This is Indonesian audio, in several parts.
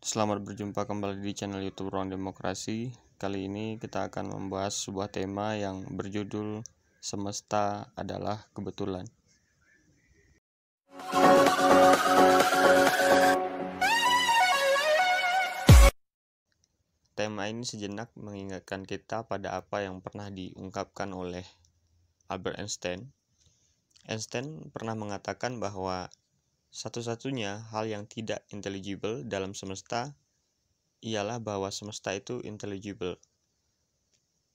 Selamat berjumpa kembali di channel YouTube Ruang Demokrasi. Kali ini kita akan membahas sebuah tema yang berjudul Semesta adalah Kebetulan. Tema ini sejenak mengingatkan kita pada apa yang pernah diungkapkan oleh Albert Einstein. Einstein pernah mengatakan bahwa satu-satunya hal yang tidak intelligible dalam semesta ialah bahwa semesta itu intelligible.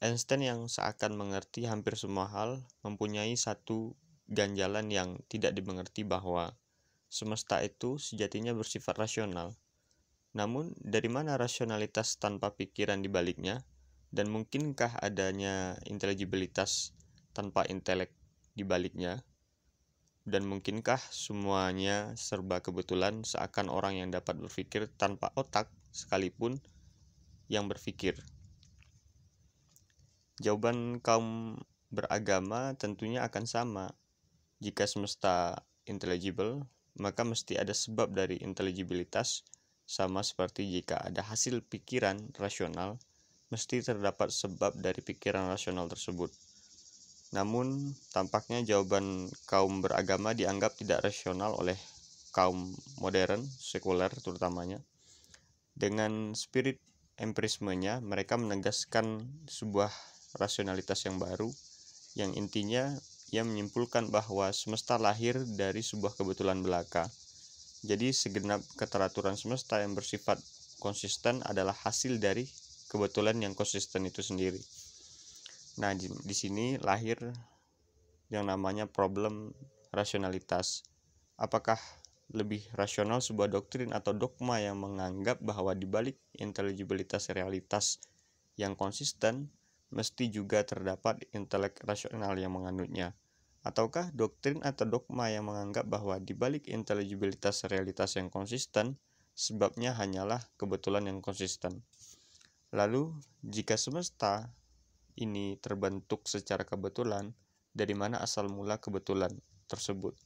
Einstein yang seakan mengerti hampir semua hal mempunyai satu ganjalan yang tidak dimengerti bahwa semesta itu sejatinya bersifat rasional. Namun, dari mana rasionalitas tanpa pikiran di baliknya? Dan mungkinkah adanya inteligibilitas tanpa intelek di baliknya? Dan mungkinkah semuanya serba kebetulan seakan orang yang dapat berpikir tanpa otak sekalipun yang berpikir? Jawaban kaum beragama tentunya akan sama. Jika semesta intelligible, maka mesti ada sebab dari inteligibilitas, sama seperti jika ada hasil pikiran rasional, mesti terdapat sebab dari pikiran rasional tersebut. Namun, tampaknya jawaban kaum beragama dianggap tidak rasional oleh kaum modern, sekuler terutamanya. Dengan spirit empirismenya, mereka menegaskan sebuah rasionalitas yang baru, yang intinya ia menyimpulkan bahwa semesta lahir dari sebuah kebetulan belaka. Jadi segenap keteraturan semesta yang bersifat konsisten adalah hasil dari kebetulan yang konsisten itu sendiri. Nah, di sini lahir yang namanya problem rasionalitas. Apakah lebih rasional sebuah doktrin atau dogma yang menganggap bahwa di balik inteligibilitas realitas yang konsisten mesti juga terdapat intelek rasional yang menganutnya? Ataukah doktrin atau dogma yang menganggap bahwa di balik inteligibilitas realitas yang konsisten sebabnya hanyalah kebetulan yang konsisten? Lalu, jika semesta ini terbentuk secara kebetulan, dari mana asal mula kebetulan tersebut?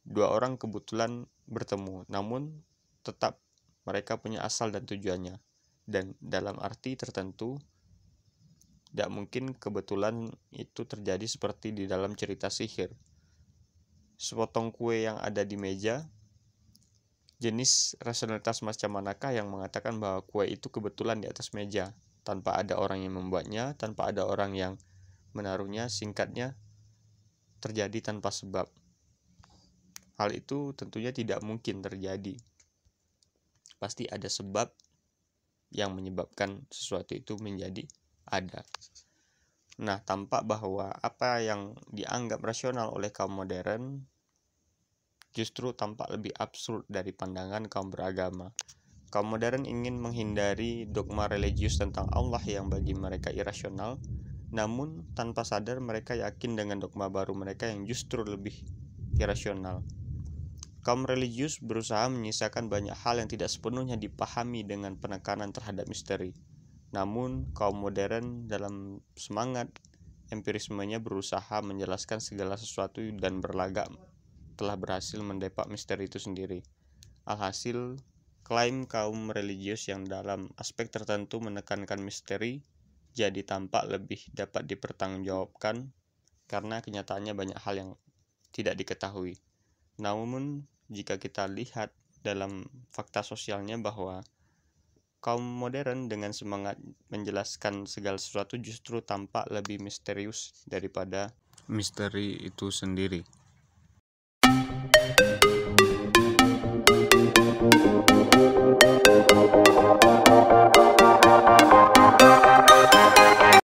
Dua orang kebetulan bertemu, namun tetap mereka punya asal dan tujuannya. Dan dalam arti tertentu, tidak mungkin kebetulan itu terjadi seperti di dalam cerita sihir. Sepotong kue yang ada di meja, jenis rasionalitas macam manakah yang mengatakan bahwa kue itu kebetulan di atas meja, tanpa ada orang yang membuatnya, tanpa ada orang yang menaruhnya, singkatnya terjadi tanpa sebab. Hal itu tentunya tidak mungkin terjadi. Pasti ada sebab yang menyebabkan sesuatu itu menjadi ada. Nah, tampak bahwa apa yang dianggap rasional oleh kaum modern justru tampak lebih absurd dari pandangan kaum beragama. Kaum modern ingin menghindari dogma religius tentang Allah yang bagi mereka irasional, namun tanpa sadar mereka yakin dengan dogma baru mereka yang justru lebih irasional. Kaum religius berusaha menyisakan banyak hal yang tidak sepenuhnya dipahami dengan penekanan terhadap misteri. Namun, kaum modern dalam semangat empirismenya berusaha menjelaskan segala sesuatu dan berlagak telah berhasil mendepak misteri itu sendiri. Alhasil, klaim kaum religius yang dalam aspek tertentu menekankan misteri jadi tampak lebih dapat dipertanggungjawabkan karena kenyataannya banyak hal yang tidak diketahui. Namun, jika kita lihat dalam fakta sosialnya bahwa kaum modern dengan semangat menjelaskan segala sesuatu justru tampak lebih misterius daripada misteri itu sendiri.